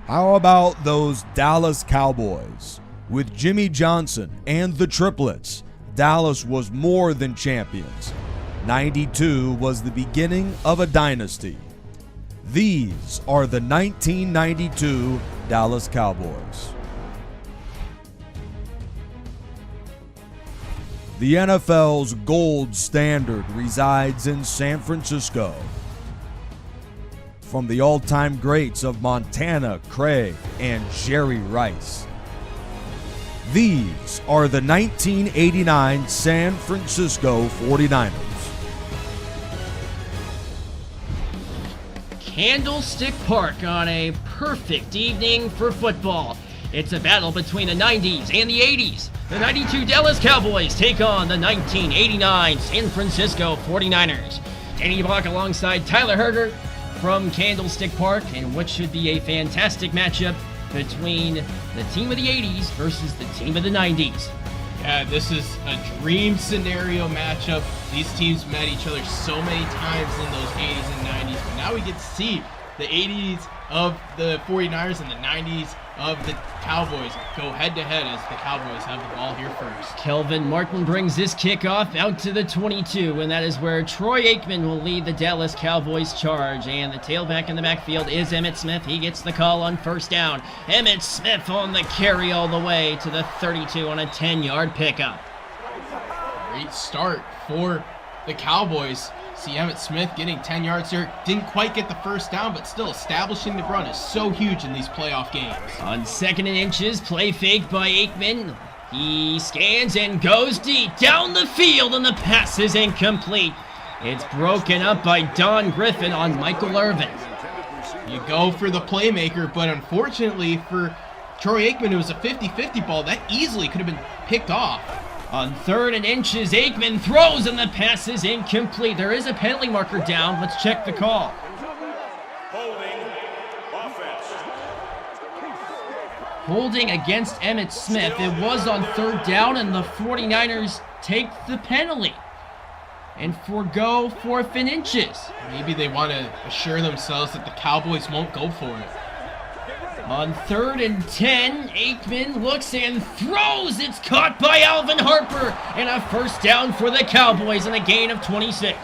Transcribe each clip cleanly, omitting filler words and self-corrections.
How about those Dallas Cowboys? With Jimmy Johnson and the triplets, Dallas was more than champions. 92 was the beginning of a dynasty. These are the 1992 Dallas Cowboys. The NFL's gold standard resides in San Francisco. From the all-time greats of Montana, Craig, and Jerry Rice. These are the 1989 San Francisco 49ers. Candlestick Park on a perfect evening for football. It's a battle between the 90s and the 80s. The 92 Dallas Cowboys take on the 1989 San Francisco 49ers. DeBock alongside Tyler Herjert from Candlestick Park, and what should be a fantastic matchup between the team of the 80s versus the team of the 90s. Yeah, this is a dream scenario matchup. These teams met each other so many times in those 80s and 90s, but now we get to see the 80s of the 49ers and the 90s of the Cowboys go head-to-head as the Cowboys have the ball here first. Kelvin Martin brings this kickoff out to the 22, and that is where Troy Aikman will lead the Dallas Cowboys charge. And the tailback in the backfield is Emmitt Smith. He gets the call on first down. Emmitt Smith on the carry all the way to the 32 on a 10-yard pickup. Great start for the Cowboys. See Emmitt Smith getting 10 yards here. Didn't quite get the first down, but still establishing the run is so huge in these playoff games. On 2nd and inches, play fake by Aikman. He scans and goes deep down the field, and the pass is incomplete. It's broken up by Don Griffin on Michael Irvin. You go for the playmaker, but unfortunately for Troy Aikman, it was a 50-50 ball. That easily could have been picked off. On 3rd and inches, Aikman throws and the pass is incomplete. There is a penalty marker down. Let's check the call. Holding against Emmitt Smith. It was on 3rd down, and the 49ers take the penalty and forgo 4th and inches. Maybe they want to assure themselves that the Cowboys won't go for it. On 3rd and 10, Aikman looks and throws. It's caught by Alvin Harper, and a first down for the Cowboys and a gain of 26.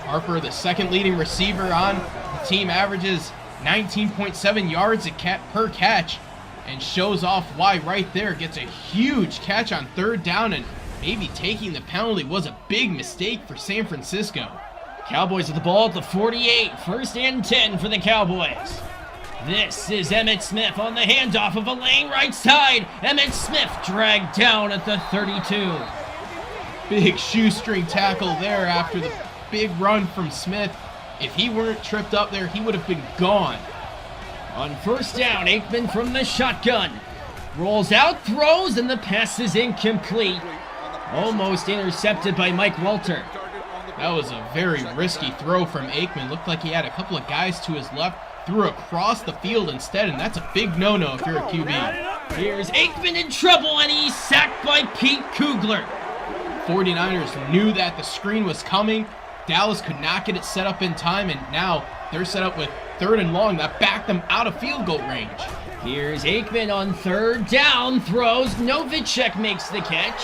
Harper, the second leading receiver on the team, averages 19.7 yards per catch and shows off why right there. Gets a huge catch on 3rd down, and maybe taking the penalty was a big mistake for San Francisco. Cowboys with the ball at the 48. 1st and 10 for the Cowboys. This is Emmitt Smith on the handoff of a lane right side. Emmitt Smith dragged down at the 32. Big shoestring tackle there after the big run from Smith. If he weren't tripped up there, he would have been gone. On 1st down, Aikman from the shotgun. Rolls out, throws, and the pass is incomplete. Almost intercepted by Mike Walter. That was a very risky throw from Aikman. Looked like he had a couple of guys to his left. Threw across the field instead, and that's a big no-no if you're a QB. Here's Aikman in trouble, and he's sacked by Pete Kugler. 49ers knew that the screen was coming. Dallas could not get it set up in time, and now they're set up with 3rd and long. That backed them out of field goal range. Here's Aikman on 3rd down, throws. Novacek makes the catch.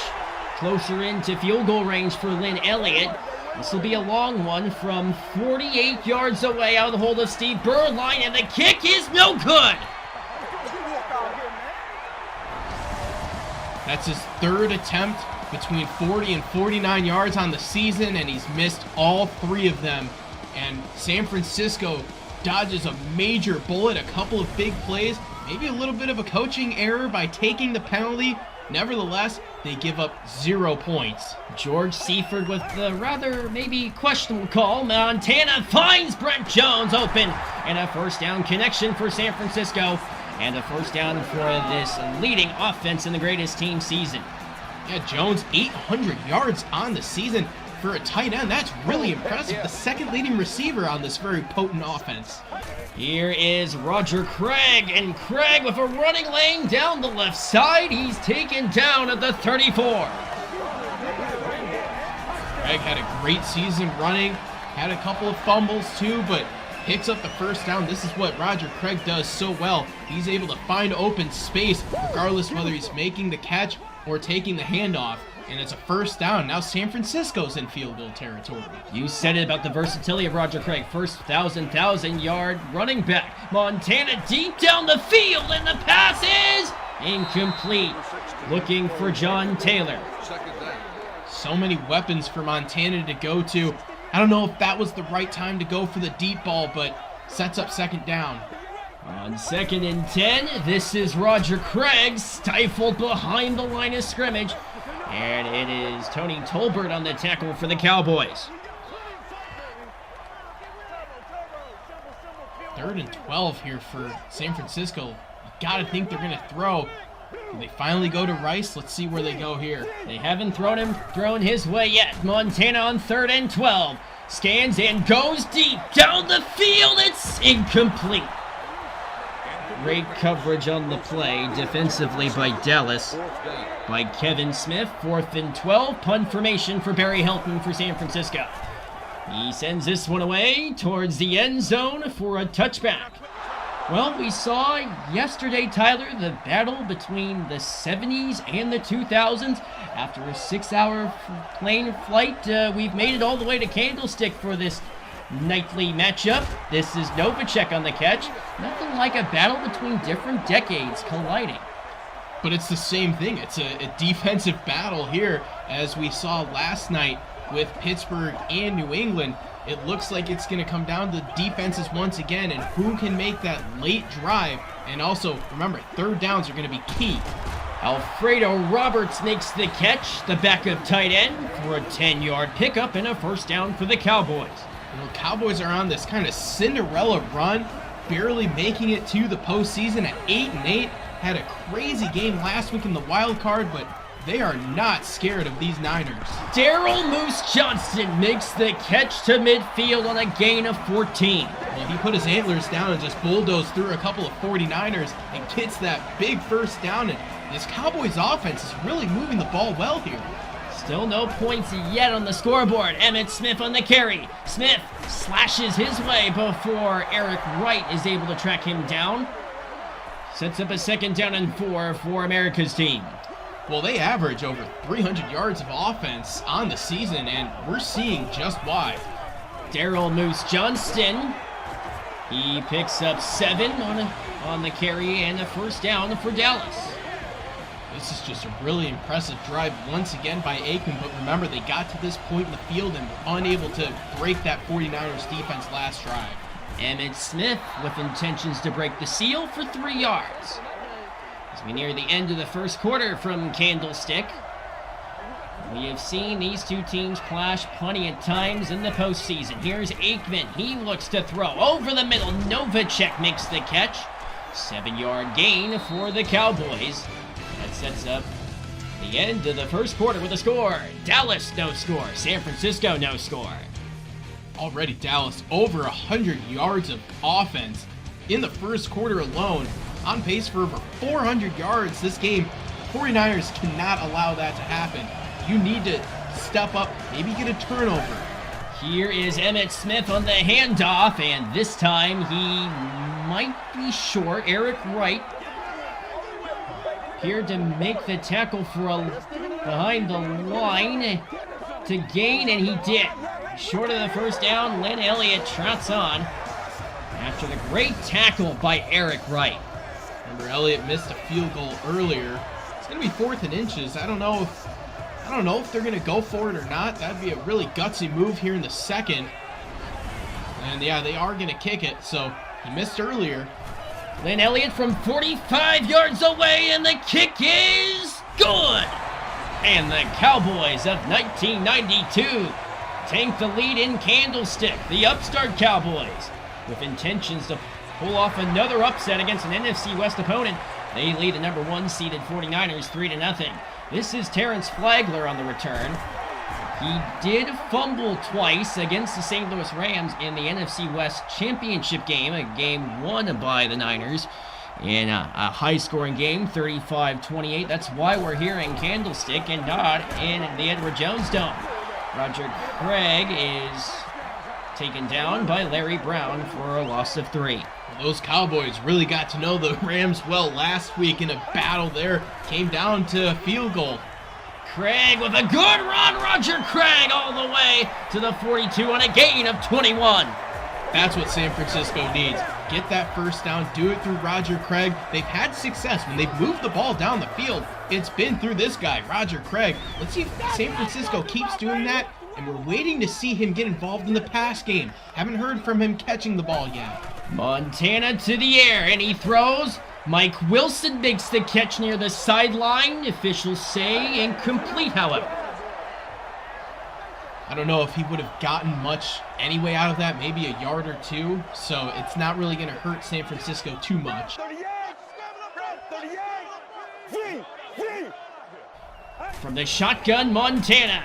Closer into field goal range for Lynn Elliott. This will be a long one from 48 yards away out of the hold of Steve Berline, and the kick is no good. That's his 3rd attempt between 40 and 49 yards on the season, and he's missed all 3 of them. And San Francisco dodges a major bullet, a couple of big plays, maybe a little bit of a coaching error by taking the penalty. Nevertheless, they give up 0 points. George Seifert with the rather maybe questionable call. Montana finds Brent Jones open, and a first down connection for San Francisco, and a first down for this leading offense in the greatest team season. Yeah, Jones 800 yards on the season for a tight end. That's really impressive. The 2nd leading receiver on this very potent offense. Here is Roger Craig, and Craig with a running lane down the left side. He's taken down at the 34. Craig had a great season running, had a couple of fumbles too, but picks up the first down. This is what Roger Craig does so well. He's able to find open space regardless whether he's making the catch or taking the handoff. And it's a first down. Now San Francisco's in field goal territory. You said it about the versatility of Roger Craig. First 1,000-yard running back. Montana deep down the field, and the pass is incomplete. Looking for John Taylor. So many weapons for Montana to go to. I don't know if that was the right time to go for the deep ball, but sets up second down. On 2nd and 10, this is Roger Craig, stifled behind the line of scrimmage. And it is Tony Tolbert on the tackle for the Cowboys. 3rd and 12 here for San Francisco. You gotta think they're gonna throw. Do they finally go to Rice? Let's see where they go here. They haven't thrown his way yet. Montana on 3rd and 12. Scans and goes deep down the field. It's incomplete. Great coverage on the play defensively by Dallas. By Kevin Smith. 4th and 12. Punt formation for Barry Helton for San Francisco. He sends this one away towards the end zone for a touchback. Well, we saw yesterday, Tyler, the battle between the 70s and the 2000s. After a 6-hour plane flight, we've made it all the way to Candlestick for this nightly matchup. This is Novacek on the catch. Nothing like a battle between different decades colliding. But it's the same thing. It's a defensive battle here, as we saw last night with Pittsburgh and New England. It looks like it's going to come down to defenses once again and who can make that late drive. And also, remember, 3rd downs are going to be key. Alfredo Roberts makes the catch, the backup tight end, for a 10-yard pickup and a first down for the Cowboys. You know, Cowboys are on this kind of Cinderella run, barely making it to the postseason at 8-8. Had a crazy game last week in the wild card, but they are not scared of these Niners. Daryl Moose Johnston makes the catch to midfield on a gain of 14. Well, he put his antlers down and just bulldozed through a couple of 49ers and gets that big first down. And this Cowboys offense is really moving the ball well here. Still no points yet on the scoreboard. Emmitt Smith on the carry. Smith slashes his way before Eric Wright is able to track him down. Sets up a 2nd down and 4 for America's team. Well, they average over 300 yards of offense on the season, and we're seeing just why. Daryl Moose Johnston, he picks up 7 on the carry and a first down for Dallas. This is just a really impressive drive once again by Aikman, but remember, they got to this point in the field and were unable to break that 49ers defense last drive. Emmitt Smith with intentions to break the seal for 3 yards. As we near the end of the first quarter from Candlestick, we have seen these two teams clash plenty of times in the postseason. Here's Aikman. He looks to throw over the middle. Novacek makes the catch. 7-yard gain for the Cowboys. That sets up the end of the first quarter with a score. Dallas, no score. San Francisco, no score. Already Dallas over 100 yards of offense in the first quarter alone. On pace for over 400 yards this game. 49ers cannot allow that to happen. You need to step up, maybe get a turnover. Here is Emmitt Smith on the handoff, and this time he might be short. Eric Wright here to make the tackle for behind the line to gain, and he did. Short of the first down, Lynn Elliott trots on after the great tackle by Eric Wright. Remember, Elliott missed a field goal earlier. It's going to be 4th and inches. I don't know if they're going to go for it or not. That'd be a really gutsy move here in the second. And yeah, they are going to kick it. So he missed earlier. Lynn Elliott from 45 yards away, and the kick is good. And the Cowboys of 1992 take the lead in Candlestick. The upstart Cowboys, with intentions to pull off another upset against an NFC West opponent. They lead the number 1 seeded 49ers 3-0. This is Terrence Flagler on the return. He did fumble twice against the St. Louis Rams in the NFC West Championship game, a game won by the Niners in a high-scoring game, 35-28. That's why we're here in Candlestick and not in the Edward Jones Dome. Roger Craig is taken down by Larry Brown for a loss of 3. Those Cowboys really got to know the Rams well last week in a battle there. Came down to a field goal. Craig with a good run. Roger Craig all the way to the 42 on a gain of 21. That's what San Francisco needs. Get that first down, do it through Roger Craig. They've had success when they've moved the ball down the field. It's been through this guy, Roger Craig. Let's see if San Francisco keeps doing that, and we're waiting to see him get involved in the pass game. Haven't heard from him catching the ball yet. Montana to the air, and he throws. Mike Wilson makes the catch near the sideline. Officials say incomplete, however. I don't know if he would have gotten much anyway out of that, maybe a yard or two, so it's not really going to hurt San Francisco too much. From the shotgun, Montana.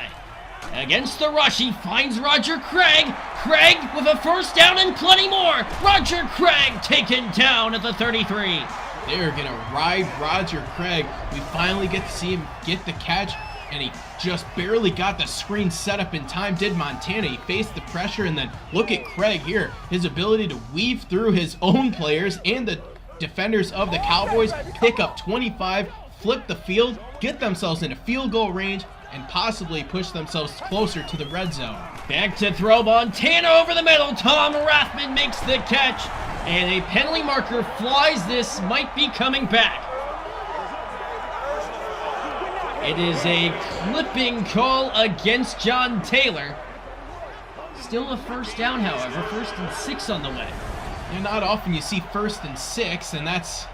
Against the rush, he finds Roger Craig. Craig with a first down and plenty more. Roger Craig taken down at the 33. They're going to ride Roger Craig. We finally get to see him get the catch, and he just barely got the screen set up in time, did Montana. He faced the pressure, and then look at Craig here. His ability to weave through his own players and the defenders of the Cowboys, pick up 25, flip the field, get themselves into field goal range, and possibly push themselves closer to the red zone. Back to throw, Montana over the middle. Tom Rathman makes the catch, and a penalty marker flies. This might be coming back. It is a clipping call against John Taylor. Still a first down, however. 1st and 6 on the way. And not often you see 1st and 6, and that's,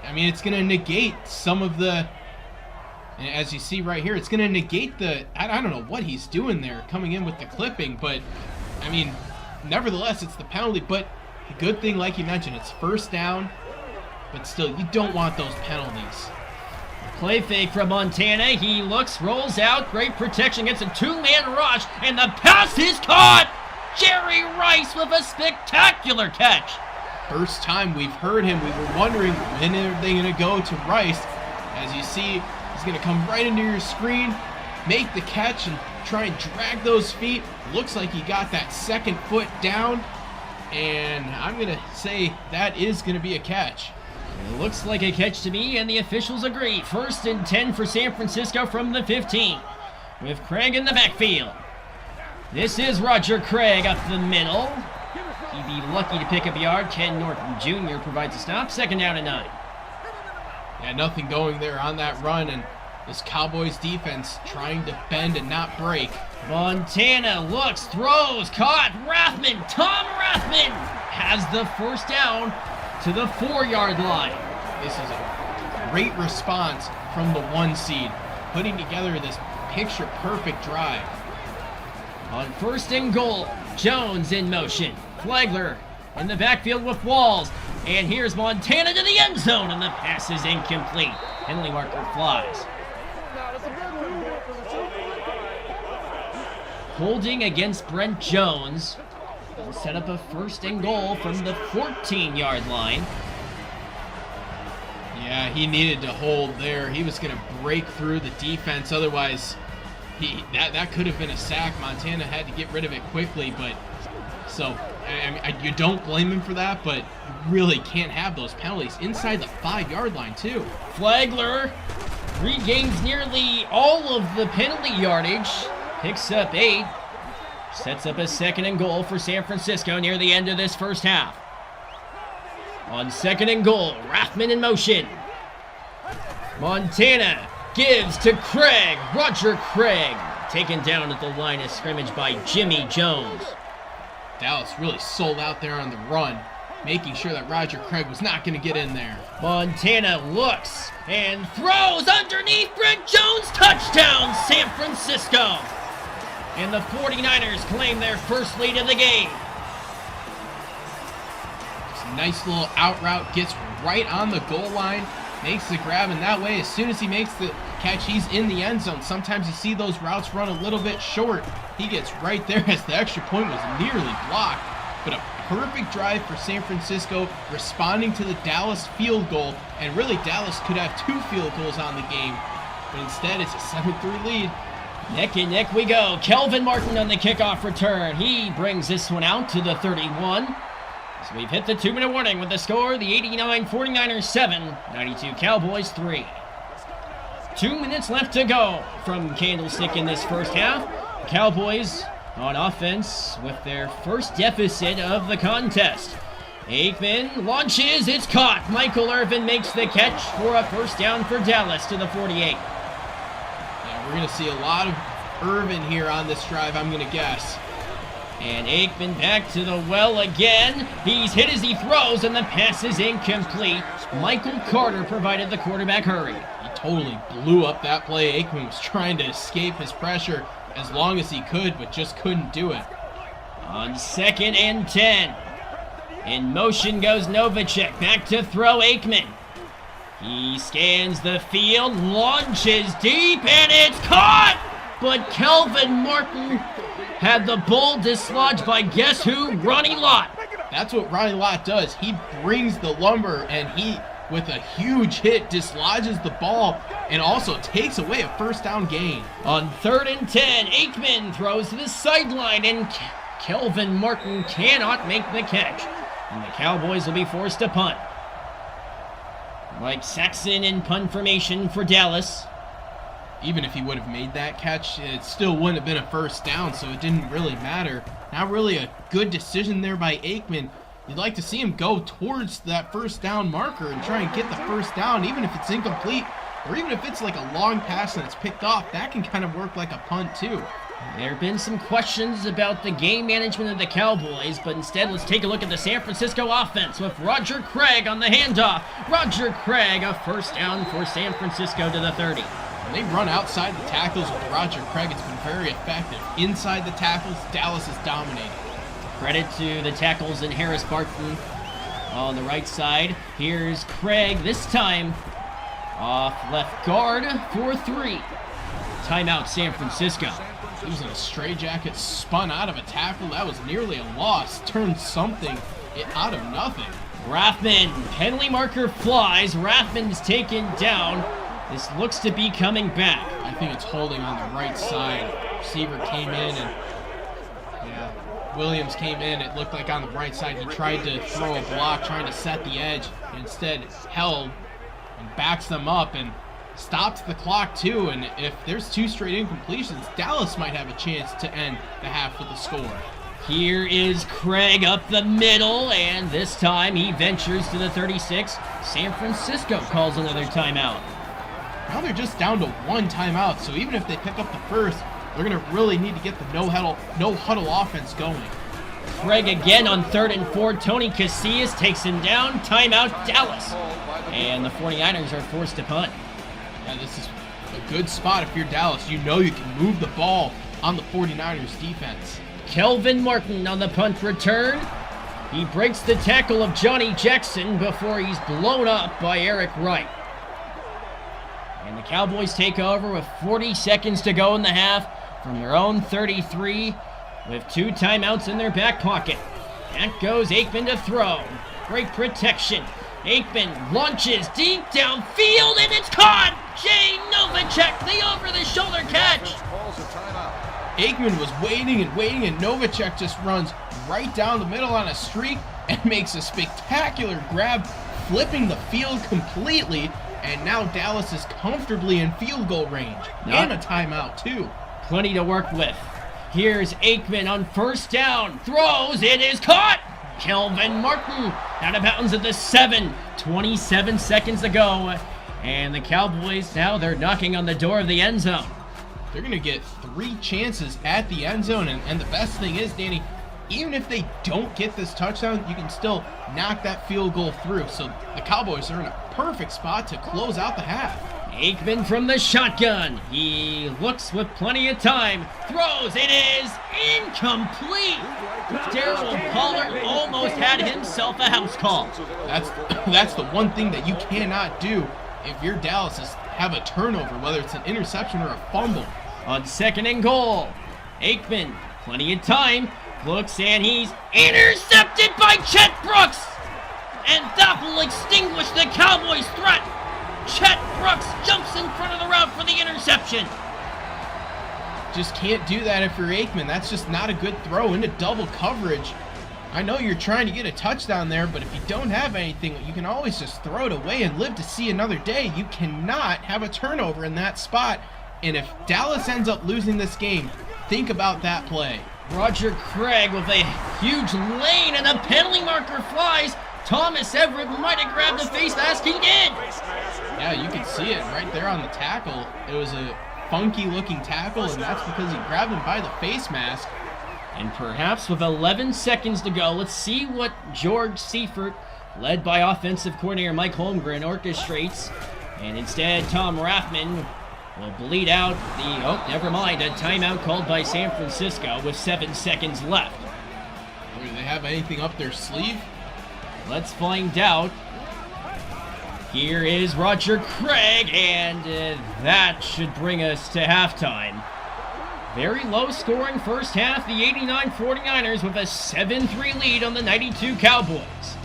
I mean, it's going to negate some of the, as you see right here, it's going to negate the, I don't know what he's doing there, coming in with the clipping, but, I mean, nevertheless, it's the penalty, but the good thing, like you mentioned, it's first down, but still, you don't want those penalties. Play fake from Montana. He looks, rolls out. Great protection. Gets a 2-man rush. And the pass is caught. Jerry Rice with a spectacular catch. First time we've heard him. We were wondering when are they going to go to Rice. As you see, he's going to come right into your screen, make the catch, and try and drag those feet. Looks like he got that second foot down. And I'm going to say that is going to be a catch. It looks like a catch to me, and the officials agree. 1st and 10 for San Francisco from the 15, with Craig in the backfield. This is Roger Craig up the middle. He'd be lucky to pick up a yard. Ken Norton Jr. provides a stop. 2nd down and 9. Yeah, nothing going there on that run, and this Cowboys defense trying to bend and not break. Montana looks, throws, caught. Rathman, Tom Rathman has the first down to the 4-yard line. This is a great response from the 1 seed, putting together this picture-perfect drive. On 1st and goal, Jones in motion. Flagler in the backfield with Walls. And here's Montana to the end zone, and the pass is incomplete. Penalty marker flies. Holding against Brent Jones. Will set up a 1st and goal from the 14-yard line. Yeah, he needed to hold there. He was going to break through the defense. Otherwise, that could have been a sack. Montana had to get rid of it quickly. But so I mean, you don't blame him for that, but you really can't have those penalties inside the 5-yard line too. Flagler regains nearly all of the penalty yardage. Picks up 8. Sets up a 2nd and goal for San Francisco near the end of this first half. On 2nd and goal, Rathman in motion. Montana gives to Craig. Roger Craig taken down at the line of scrimmage by Jimmy Jones. Dallas really sold out there on the run, making sure that Roger Craig was not going to get in there. Montana looks and throws underneath Brent Jones. Touchdown, San Francisco. And the 49ers claim their first lead of the game. It's a nice little out route, gets right on the goal line, makes the grab, and that way, as soon as he makes the catch, he's in the end zone. Sometimes you see those routes run a little bit short. He gets right there as the extra point was nearly blocked. But a perfect drive for San Francisco, responding to the Dallas field goal, and really Dallas could have 2 field goals on the game, but instead it's a 7-3 lead. Neck and neck we go. Kelvin Martin on the kickoff return. He brings this one out to the 31. So we've hit the 2-minute warning with the score, the 89 49ers 7, 92 Cowboys 3. 2 minutes left to go from Candlestick in this first half. The Cowboys on offense with their first deficit of the contest. Aikman launches, it's caught. Michael Irvin makes the catch for a first down for Dallas to the 48. Yeah, we're going to see a lot of Irvin here on this drive, I'm going to guess. And Aikman back to the well again. He's hit as he throws, and the pass is incomplete. Michael Carter provided the quarterback hurry. He totally blew up that play. Aikman was trying to escape his pressure as long as he could, but just couldn't do it. On 2nd and 10. In motion goes Novacek. Back to throw Aikman. He scans the field, launches deep, and it's caught! But Kelvin Martin had the ball dislodged by guess who? Ronnie Lott. That's what Ronnie Lott does. He brings the lumber, and he, with a huge hit, dislodges the ball and also takes away a first down gain. On 3rd and 10, Aikman throws to the sideline, and Kelvin Martin cannot make the catch. And the Cowboys will be forced to punt. Mike Saxon in punt formation for Dallas. Even if he would have made that catch, it still wouldn't have been a first down, so it didn't really matter. Not really a good decision there by Aikman. You'd like to see him go towards that first down marker and try and get the first down, even if it's incomplete, or even if it's like a long pass and it's picked off. That can kind of work like a punt too. There have been some questions about the game management of the Cowboys, but instead let's take a look at the San Francisco offense with Roger Craig on the handoff. Roger Craig, a first down for San Francisco to the 30. When they run outside the tackles with Roger Craig, it's been very effective. Inside the tackles, Dallas is dominating. Credit to the tackles and Harris Barton on the right side. Here's Craig, this time off left guard for 3. Timeout San Francisco. He was in a straitjacket, spun out of a tackle. That was nearly a loss. Turned something out of nothing. Rathman, penalty marker flies. Rathman's taken down. This looks to be coming back. I think it's holding on the right side. Receiver came in and Williams came in. It looked like on the right side. He tried to throw a block, trying to set the edge. Instead held and backs them up and stops the clock too. And if there's 2 straight incompletions, Dallas might have a chance to end the half with a score. Here is Craig up the middle, and this time he ventures to the 36. San Francisco calls another timeout. Now they're just down to 1 timeout, so even if they pick up the first, they're going to really need to get the no-huddle offense going. Craig again on 3rd and 4. Tony Casillas takes him down. Timeout Dallas. And the 49ers are forced to punt. Yeah, this is a good spot if you're Dallas. You know you can move the ball on the 49ers defense. Kelvin Martin on the punt return. He breaks the tackle of Johnny Jackson before he's blown up by Eric Wright. And the Cowboys take over with 40 seconds to go in the half from their own 33 with 2 timeouts in their back pocket. Back goes Aikman to throw. Great protection. Aikman launches deep downfield, and it's caught! Jay Novacek, the over-the-shoulder catch! Aikman was waiting, and Novacek just runs right down the middle on a streak and makes a spectacular grab, flipping the field completely, and now Dallas is comfortably in field goal range. And a timeout, too. Plenty to work with. Here's Aikman on first down. Throws, it is caught! Kelvin Martin out of bounds at the 7. 27 seconds to go. And the Cowboys, now they're knocking on the door of the end zone. They're going to get 3 chances at the end zone. And the best thing is, Danny, even if they don't get this touchdown, you can still knock that field goal through. So the Cowboys are in a perfect spot to close out the half. Aikman from the shotgun. He looks with plenty of time. Throws. It is incomplete. Darryl Pollard almost had himself a house call. That's the one thing that you cannot do if you're Dallas is have a turnover, whether it's an interception or a fumble. On 2nd and goal, Aikman, plenty of time, looks and he's intercepted by Chet Brooks. And that will extinguish the Cowboys' threat. Chet Brooks jumps in front of the route for the interception. just can't do that if you're Aikman. That's just not a good throw into double coverage. I know you're trying to get a touchdown there, but if you don't have anything, you can always just throw it away and live to see another day. You cannot have a turnover in that spot. And if Dallas ends up losing this game, think about that play. Roger Craig with a huge lane, and a penalty marker flies. Thomas Everett might have grabbed the face mask. He did. Yeah, you can see it right there on the tackle. It was a funky looking tackle, and that's because he grabbed him by the face mask. And perhaps with 11 seconds to go, let's see what George Seifert, led by offensive coordinator Mike Holmgren, orchestrates. And instead, Tom Rathman will bleed out a timeout called by San Francisco with 7 seconds left. Do they have anything up their sleeve? Let's find out. Here is Roger Craig, and that should bring us to halftime. Very low-scoring first half, the 89 49ers with a 7-3 lead on the 92 Cowboys.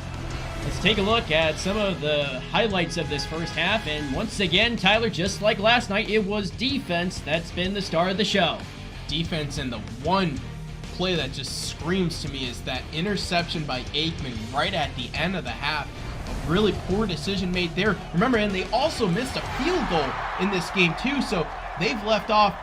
Let's take a look at some of the highlights of this first half, and once again, Tyler, just like last night, it was defense that's been the star of the show. Defense, and the one play that just screams to me is that interception by Aikman right at the end of the half. A really poor decision made there. Remember, and they also missed a field goal in this game too, so they've left off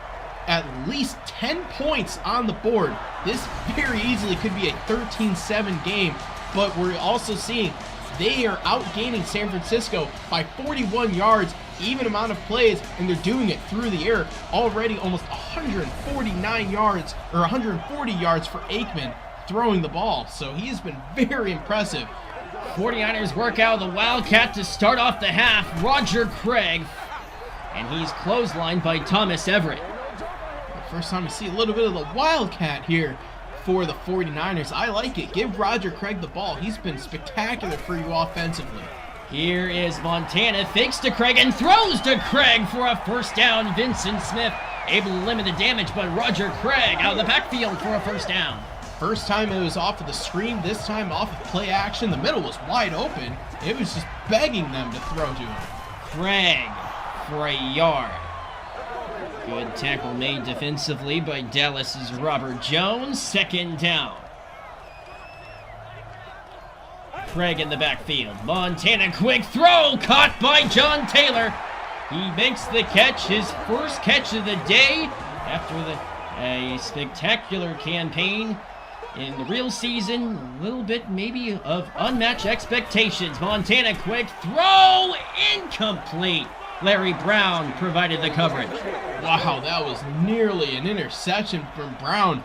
at least 10 points on the board. This very easily could be a 13-7 game, but we're also seeing they are outgaining San Francisco by 41 yards, even amount of plays, and they're doing it through the air. Already almost 149 yards, or 140 yards for Aikman throwing the ball, so he has been very impressive. 49ers work out of the Wildcat to start off the half. Roger Craig, and he's clotheslined by Thomas Everett. First time we see a little bit of the Wildcat here for the 49ers. I like it. Give Roger Craig the ball. He's been spectacular for you offensively. Here is Montana, fakes to Craig and throws to Craig for a first down. Vincent Smith able to limit the damage, but Roger Craig out of the backfield for a first down. First time it was off of the screen, this time off of play action. The middle was wide open. It was just begging them to throw to him. Craig for a yard. Good tackle made defensively by Dallas's Robert Jones. Second down. Craig in the backfield. Montana, quick throw, caught by John Taylor. He makes the catch, his first catch of the day after a spectacular campaign in the real season. A little bit maybe of unmatched expectations. Montana, quick throw, incomplete. Larry Brown provided the coverage. Wow, that was nearly an interception from Brown.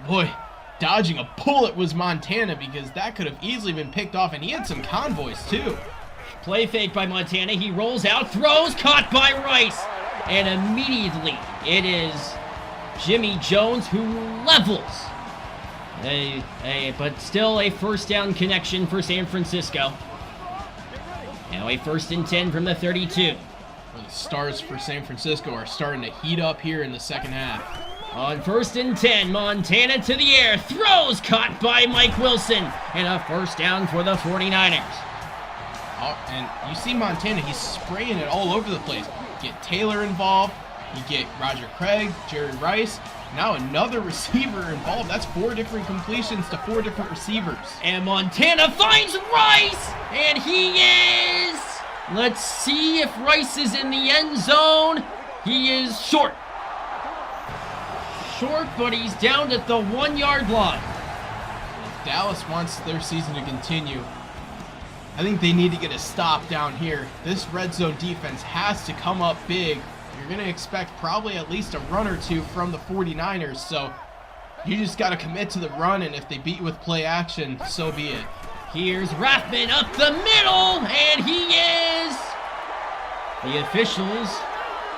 Boy, dodging a bullet was Montana, because that could have easily been picked off, and he had some convoys too. Play fake by Montana. He rolls out, throws, caught by Rice. And immediately it is Jimmy Jones who levels. But still a first down connection for San Francisco. Now a 1st and 10 from the 32. The stars for San Francisco are starting to heat up here in the second half. On 1st and 10, Montana to the air, throws, caught by Mike Wilson, and a first down for the 49ers. Oh, and you see Montana, he's spraying it all over the place. You get Taylor involved, you get Roger Craig, Jerry Rice, now another receiver involved. That's 4 different completions to 4 different receivers. And Montana finds Rice, and he is... Let's see if Rice is in the end zone. He is short. Short, but he's down at the 1-yard line. If Dallas wants their season to continue, I think they need to get a stop down here. This red zone defense has to come up big. You're going to expect probably at least a run or two from the 49ers, so you just got to commit to the run, and if they beat you with play action, so be it. Here's Rathman up the middle, and he is... The officials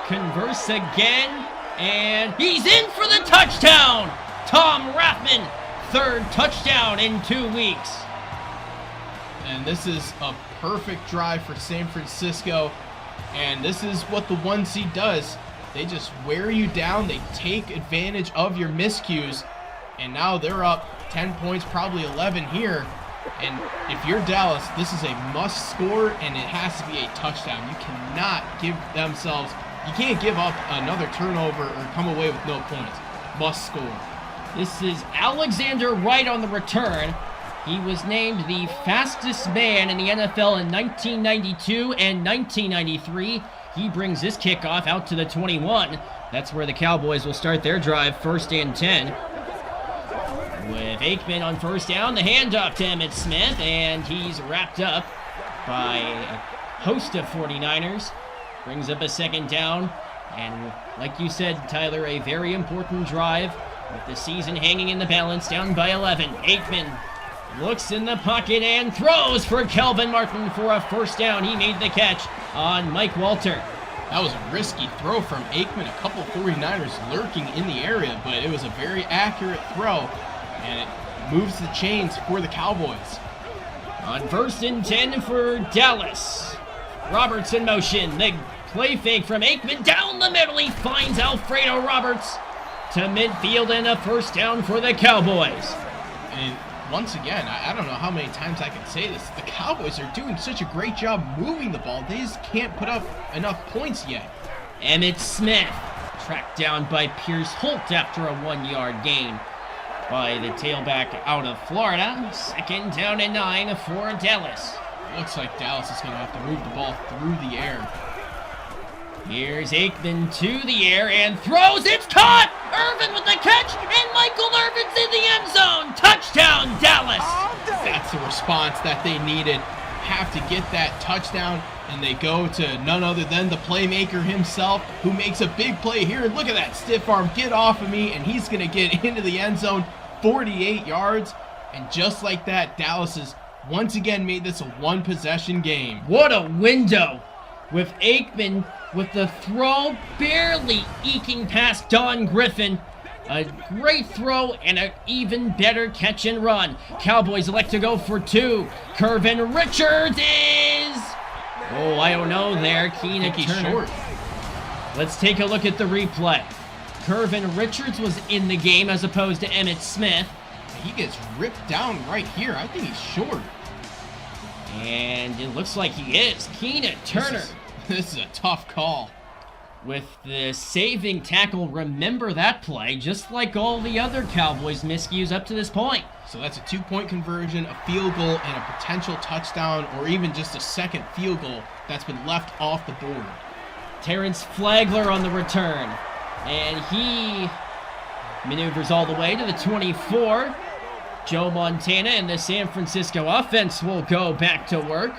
converse again, and he's in for the touchdown! Tom Rathman, 3rd touchdown in 2 weeks. And this is a perfect drive for San Francisco, and this is what the 1 seed does. They just wear you down, they take advantage of your miscues, and now they're up 10 points, probably 11 here. And if you're Dallas, this is a must score, and it has to be a touchdown. You cannot give themselves You can't give up another turnover or come away with no points. Must score. This is Alexander Wright on the return. He was named the fastest man in the NFL in 1992 and 1993. He brings this kickoff out to the 21. That's where the Cowboys will start their drive, 1st and 10. With Aikman on first down, the handoff to Emmitt Smith, and he's wrapped up by a host of 49ers. Brings up a 2nd down, and like you said, Tyler, a very important drive with the season hanging in the balance, down by 11. Aikman looks in the pocket and throws for Kelvin Martin for a 1st down. He made the catch on Mike Walter. That was a risky throw from Aikman. A couple 49ers lurking in the area, but it was a very accurate throw, and it moves the chains for the Cowboys. On 1st and 10 for Dallas. Roberts in motion. The play fake from Aikman down the middle. He finds Alfredo Roberts to midfield, and a 1st down for the Cowboys. And once again, I don't know how many times I can say this. The Cowboys are doing such a great job moving the ball. They just can't put up enough points yet. Emmitt Smith tracked down by Pierce Holt after a 1-yard gain by the tailback out of Florida. 2nd down and 9 for Dallas. Looks like Dallas is going to have to move the ball through the air. Here's Aikman to the air and throws. It's caught! Irvin with the catch, and Michael Irvin's in the end zone. Touchdown, Dallas! That's the response that they needed. Have to get that touchdown, and they go to none other than the playmaker himself, who makes a big play here. Look at that stiff arm. Get off of me, and he's going to get into the end zone, 48 yards. And just like that, Dallas has once again made this a one-possession game. What a window, with Aikman with the throw barely eking past Don Griffin. A great throw and an even better catch and run. Cowboys elect to go for 2. Curvin Richards is... Oh, I don't know there. Keenan Turner. Short. Let's take a look at the replay. Curvin Richards was in the game as opposed to Emmitt Smith. He gets ripped down right here. I think he's short. And it looks like he is. Keenan Turner. This is a tough call. With the saving tackle, remember that play, just like all the other Cowboys miscues up to this point. So that's a 2-point conversion, a field goal, and a potential touchdown, or even just a second field goal that's been left off the board. Terrence Flagler on the return, and he maneuvers all the way to the 24. Joe Montana and the San Francisco offense will go back to work,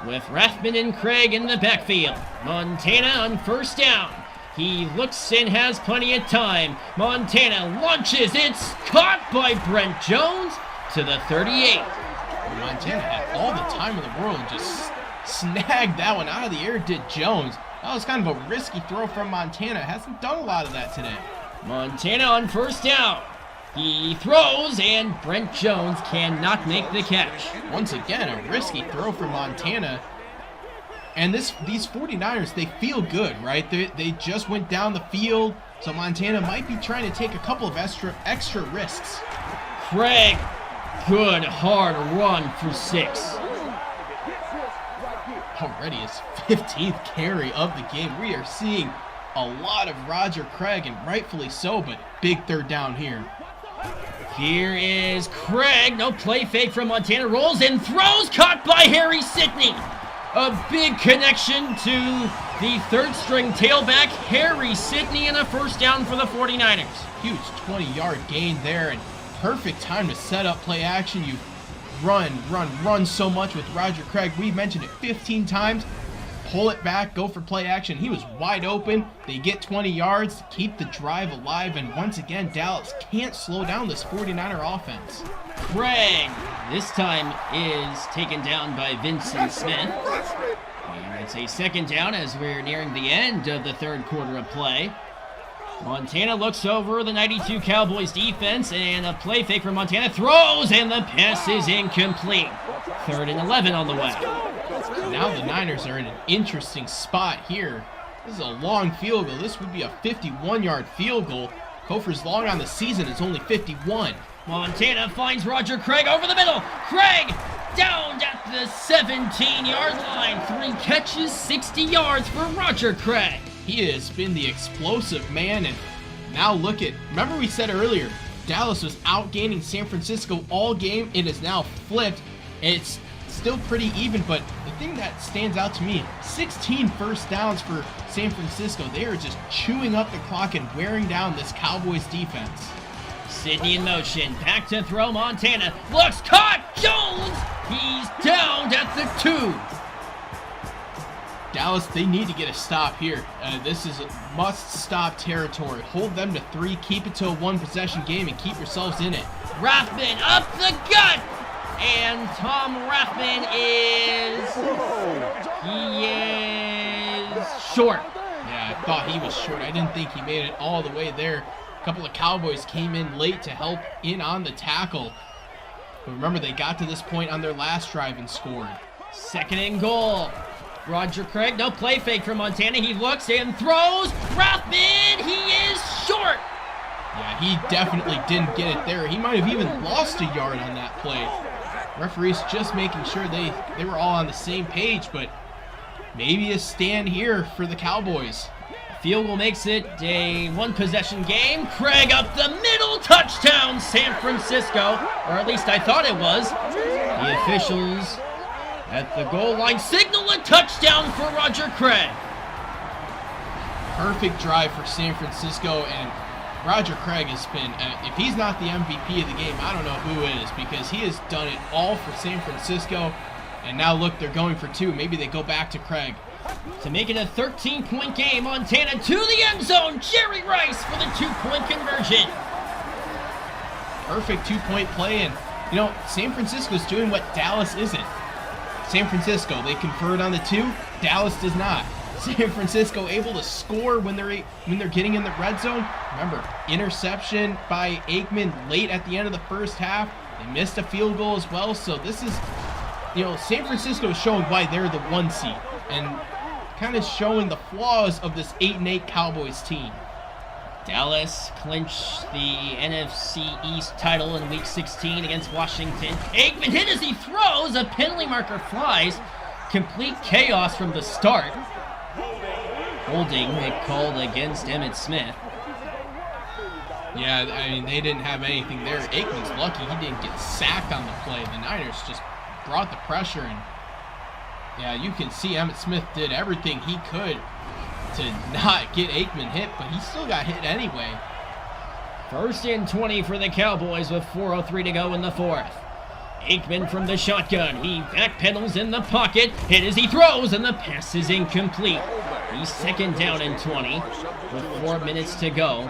with Rathman and Craig in the backfield. Montana on 1st down. He looks and has plenty of time. Montana launches. It's caught by Brent Jones to the 38. Montana had all the time in the world and just snagged that one out of the air, did Jones. That was kind of a risky throw from Montana. Hasn't done a lot of that today. Montana on 1st down. He throws, and Brent Jones cannot make the catch. Once again, a risky throw for Montana. And these 49ers, they feel good, right? They just went down the field, so Montana might be trying to take a couple of extra risks. Craig, good hard run for 6. Already his 15th carry of the game. We are seeing a lot of Roger Craig, and rightfully so, but big 3rd down here. Here is Craig. No play fake from Montana. Rolls and throws. Caught by Harry Sidney. A big connection to the 3rd-string tailback, Harry Sidney, and a 1st down for the 49ers. Huge 20-yard gain there, and perfect time to set up play action. You run so much with Roger Craig. We mentioned it 15 times. Pull it back, go for play action. He was wide open. They get 20 yards to keep the drive alive, and once again, Dallas can't slow down this 49er offense. Craig, this time, is taken down by Vincent Smith. And it's a 2nd down as we're nearing the end of the 3rd quarter of play. Montana looks over the 92 Cowboys defense, and a play fake from Montana. Throws, and the pass is incomplete. 3rd and 11 on the way. Now the Niners are in an interesting spot here. This is a long field goal. This would be a 51-yard field goal. Kofor's long on the season is only 51. Montana finds Roger Craig over the middle. Craig down at the 17-yard line. 3 catches, 60 yards for Roger Craig. He has been the explosive man, and now remember we said earlier, Dallas was outgaining San Francisco all game. It is now flipped. It's still pretty even, but the thing that stands out to me, 16 first downs for San Francisco. They are just chewing up the clock and wearing down this Cowboys defense. Sidney in motion, back to throw, Montana, looks, caught, Jones! He's down at the 2. Dallas, they need to get a stop here. This is must-stop territory. Hold them to 3, keep it to a 1-possession game, and keep yourselves in it. Rathman up the gut! And Tom Rathman is short. Yeah, I thought he was short. I didn't think he made it all the way there. A couple of Cowboys came in late to help in on the tackle. But remember, they got to this point on their last drive and scored. 2nd and goal. Roger Craig, no play fake from Montana. He looks and throws. Rathman, he is short. Yeah, he definitely didn't get it there. He might have even lost a yard on that play. Referees just making sure they were all on the same page, but maybe a stand here for the Cowboys. Field goal makes it a 1-possession game. Craig up the middle, touchdown San Francisco, or at least I thought it was. The officials at the goal line signal a touchdown for Roger Craig. Perfect drive for San Francisco, and Roger Craig has been, if he's not the MVP of the game, I don't know who is, because he has done it all for San Francisco. And now look, they're going for 2. Maybe they go back to Craig. To make it a 13-point game, Montana to the end zone. Jerry Rice for the 2-point conversion. Perfect 2-point play, and San Francisco's doing what Dallas isn't. San Francisco, they convert on the 2. Dallas does not. San Francisco able to score when they're getting in the red zone. Remember, interception by Aikman late at the end of the first half. They missed a field goal as well. So this is, San Francisco is showing why they're the 1 seed and kind of showing the flaws of this 8-8 Cowboys team. Dallas clinched the NFC East title in Week 16 against Washington. Aikman hit as he throws. A penalty marker flies. Complete chaos from the start. Holding called against Emmitt Smith. Yeah, I mean, they didn't have anything there. Aikman's lucky he didn't get sacked on the play. The Niners just brought the pressure, and yeah, you can see Emmitt Smith did everything he could to not get Aikman hit, but he still got hit anyway. 1st and 20 for the Cowboys with 4:03 to go in the 4th. Aikman from the shotgun. He backpedals in the pocket. Hit as he throws, and the pass is incomplete. He's 2nd down and 20 with 4 minutes to go.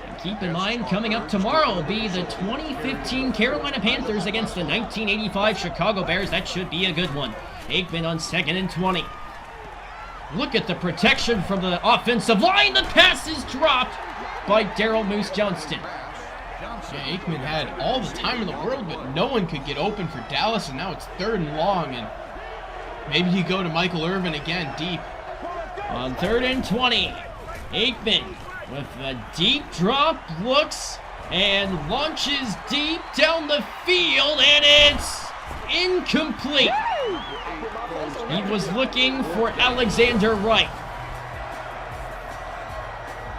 And keep in mind, coming up tomorrow will be the 2015 Carolina Panthers against the 1985 Chicago Bears. That should be a good one. Aikman on 2nd and 20. Look at the protection from the offensive line. The pass is dropped by Daryl Moose Johnston. Yeah, Aikman had all the time in the world, but no one could get open for Dallas, and now it's 3rd and long, and maybe you go to Michael Irvin again deep. On 3rd and 20, Aikman with a deep drop, looks and launches deep down the field, and it's incomplete. He was looking for Alexander Wright.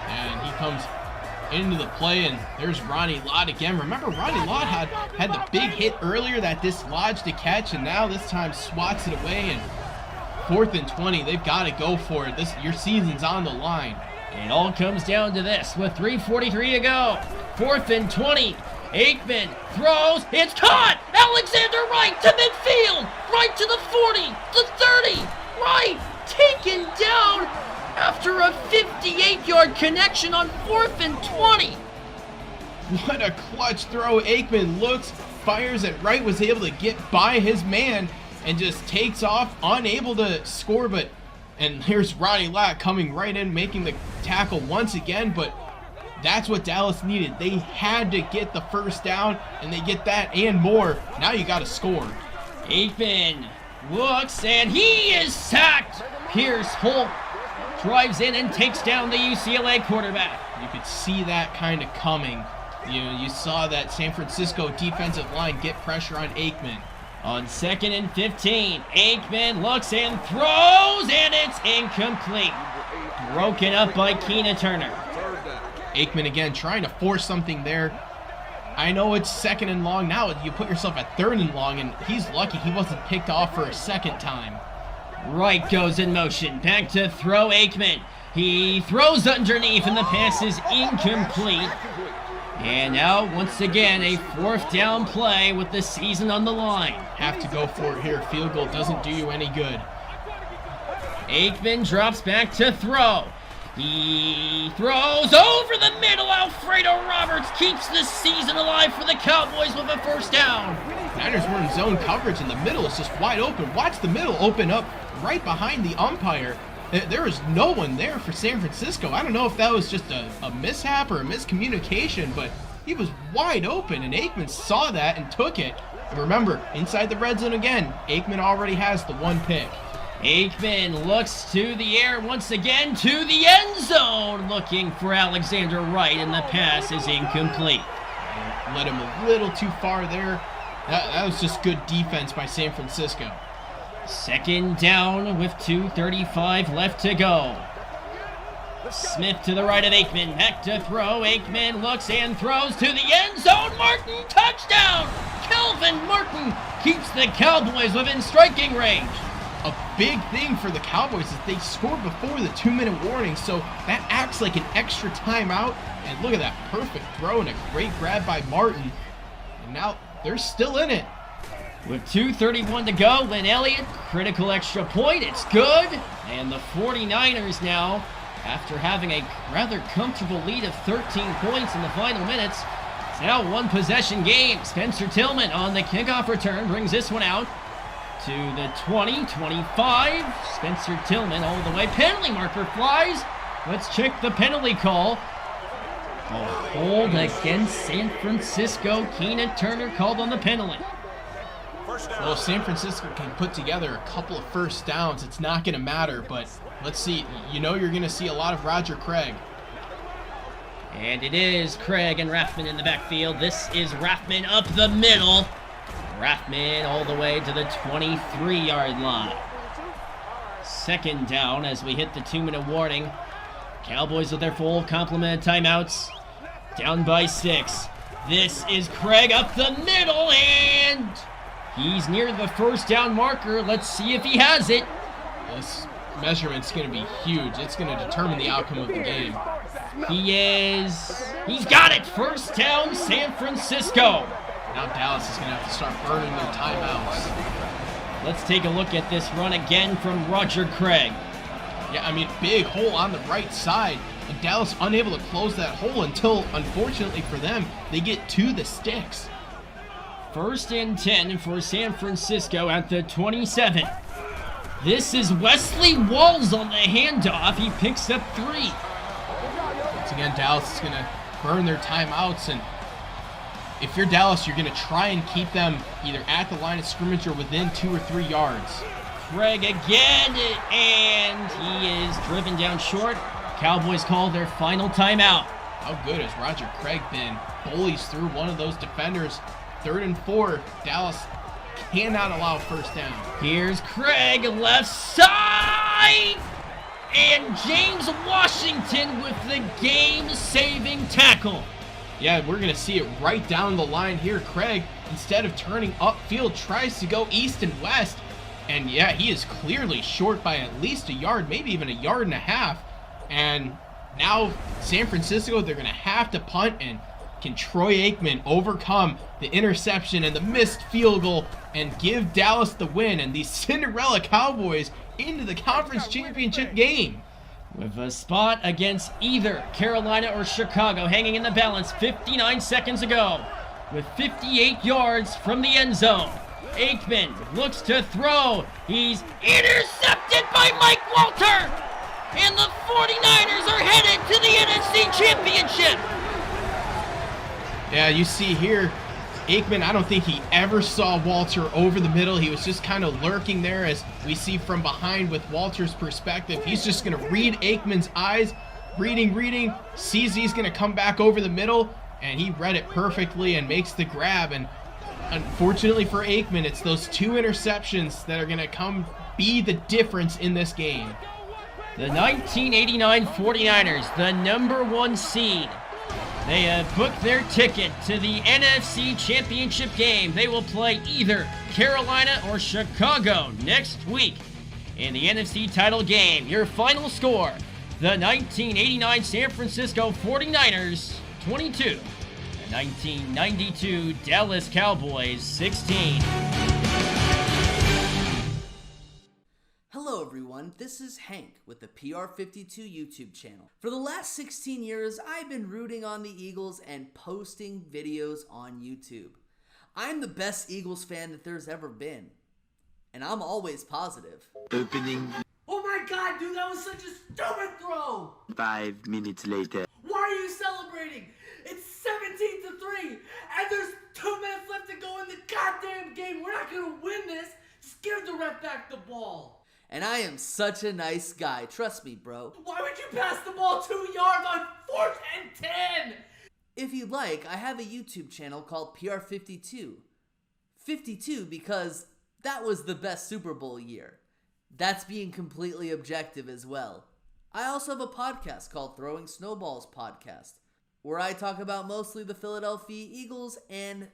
And he comes into the play, and there's Ronnie Lott again. Remember, Ronnie Lott had the big hit earlier that dislodged a catch, and now this time swats it away. And 4th and 20, they've got to go for it. Your season's on the line. It all comes down to this with 3:43 to go. 4th and 20. Aikman throws. It's caught. Alexander Wright to midfield. Right to the 40, the 30. Wright taken down after a 58-yard connection on 4th and 20. What a clutch throw. Aikman looks, fires it right, was able to get by his man, and just takes off, unable to score. And here's Ronnie Lott coming right in, making the tackle once again, but that's what Dallas needed. They had to get the 1st down, and they get that and more. Now you got to score. Aikman looks, and he is sacked. Pierce Holt drives in and takes down the UCLA quarterback. You could see that kind of coming. You saw that San Francisco defensive line get pressure on Aikman. On 2nd and 15, Aikman looks and throws, and it's incomplete. Broken up by Keena Turner. Aikman again trying to force something there. I know it's 2nd and long. Now you put yourself at 3rd and long, and he's lucky he wasn't picked off for a second time. Wright goes in motion. Back to throw Aikman. He throws underneath, and the pass is incomplete. And now, once again, a 4th down play with the season on the line. Have to go for it here. Field goal doesn't do you any good. Aikman drops back to throw. He throws over the middle. Alfredo Roberts keeps the season alive for the Cowboys with a 1st down. Niners were in zone coverage, and the middle is just wide open. Watch the middle open up right behind the umpire. There was no one there for San Francisco. I don't know if that was just a mishap or a miscommunication, but he was wide open, and Aikman saw that and took it. And remember, inside the red zone again, Aikman already has the 1 pick. Aikman looks to the air once again to the end zone, looking for Alexander Wright, and the pass is incomplete. Led him a little too far there. That was just good defense by San Francisco. 2nd down with 2:35 left to go. Smith to the right of Aikman, back to throw. Aikman looks and throws to the end zone. Martin, touchdown! Kelvin Martin keeps the Cowboys within striking range. A big thing for the Cowboys is they scored before the 2-minute warning, so that acts like an extra timeout. And look at that perfect throw and a great grab by Martin. And now they're still in it. With 2:31 to go, Lynn Elliott, critical extra point, it's good. And the 49ers now, after having a rather comfortable lead of 13 points in the final minutes, it's now 1-possession game. Spencer Tillman on the kickoff return brings this one out to the 20-25. Spencer Tillman all the way. Penalty marker flies. Let's check the penalty call. A hold against San Francisco. Keena Turner called on the penalty. Well, San Francisco can put together a couple of 1st downs. It's not going to matter, but let's see. You know you're going to see a lot of Roger Craig. And it is Craig and Rathman in the backfield. This is Rathman up the middle. Rathman all the way to the 23-yard line. 2nd down as we hit the 2-minute warning. Cowboys with their full complement of timeouts. Down by 6. This is Craig up the middle, and he's near the 1st down marker. Let's see if he has it. This measurement's going to be huge. It's going to determine the outcome of the game. He's got it. 1st down, San Francisco. Now Dallas is going to have to start burning their timeouts. Let's take a look at this run again from Roger Craig. Yeah, I mean, big hole on the right side. And Dallas unable to close that hole until, unfortunately for them, they get to the sticks. 1st and 10 for San Francisco at the 27. This is Wesley Walls on the handoff. He picks up 3. Once again, Dallas is going to burn their timeouts, and if you're Dallas, you're going to try and keep them either at the line of scrimmage or within 2 or 3 yards. Craig again, and he is driven down short. Cowboys call their final timeout. How good has Roger Craig been? Bullies through one of those defenders. 3rd and 4. Dallas cannot allow 1st down. Here's Craig, left side! And James Washington with the game-saving tackle. Yeah, we're going to see it right down the line here. Craig, instead of turning upfield, tries to go east and west. And yeah, he is clearly short by at least a yard, maybe even a yard and a half. And now San Francisco, they're going to have to punt. And can Troy Aikman overcome the interception and the missed field goal and give Dallas the win and these Cinderella Cowboys into the conference championship game? With a spot against either Carolina or Chicago hanging in the balance 59 seconds ago. With 58 yards from the end zone, Aikman looks to throw. He's intercepted by Mike Walter! And the 49ers are headed to the NFC Championship! Yeah, you see here, Aikman, I don't think he ever saw Walter over the middle. He was just kind of lurking there, as we see from behind with Walter's perspective. He's just going to read Aikman's eyes, reading, sees he's going to come back over the middle, and he read it perfectly and makes the grab. And unfortunately for Aikman, it's those 2 interceptions that are going to be the difference in this game. The 1989 49ers, the number 1 seed. They have booked their ticket to the NFC Championship game. They will play either Carolina or Chicago next week in the NFC title game. Your final score, the 1989 San Francisco 49ers 22, the 1992 Dallas Cowboys 16. Hello everyone, this is Hank with the PR52 YouTube channel. For the last 16 years, I've been rooting on the Eagles and posting videos on YouTube. I'm the best Eagles fan that there's ever been, and I'm always positive. Opening. Oh my god, dude, that was such a stupid throw! 5 minutes later. Why are you celebrating? It's 17-3, and there's 2 minutes left to go in the goddamn game. We're not gonna win this. Just give the ref back the ball. And I am such a nice guy. Trust me, bro. Why would you pass the ball 2 yards on 4th and 10? If you'd like, I have a YouTube channel called PR52. 52 because that was the best Super Bowl year. That's being completely objective as well. I also have a podcast called Throwing Snowballs Podcast, where I talk about mostly the Philadelphia Eagles and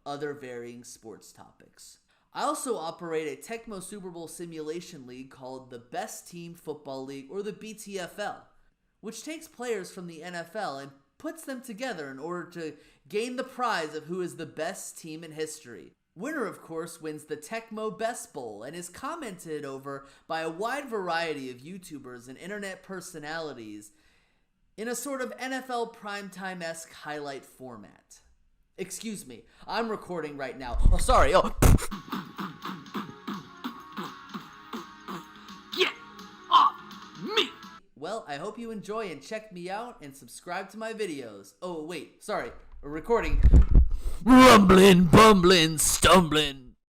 other varying sports topics. I also operate a Tecmo Super Bowl simulation league called the Best Team Football League, or the BTFL, which takes players from the NFL and puts them together in order to gain the prize of who is the best team in history. Winner, of course, wins the Tecmo Best Bowl and is commented over by a wide variety of YouTubers and internet personalities in a sort of NFL primetime-esque highlight format. Excuse me, I'm recording right now. Oh, sorry. Oh. Get off me! Well, I hope you enjoy and check me out and subscribe to my videos. Oh, wait, sorry, recording. Rumbling, bumbling, stumbling.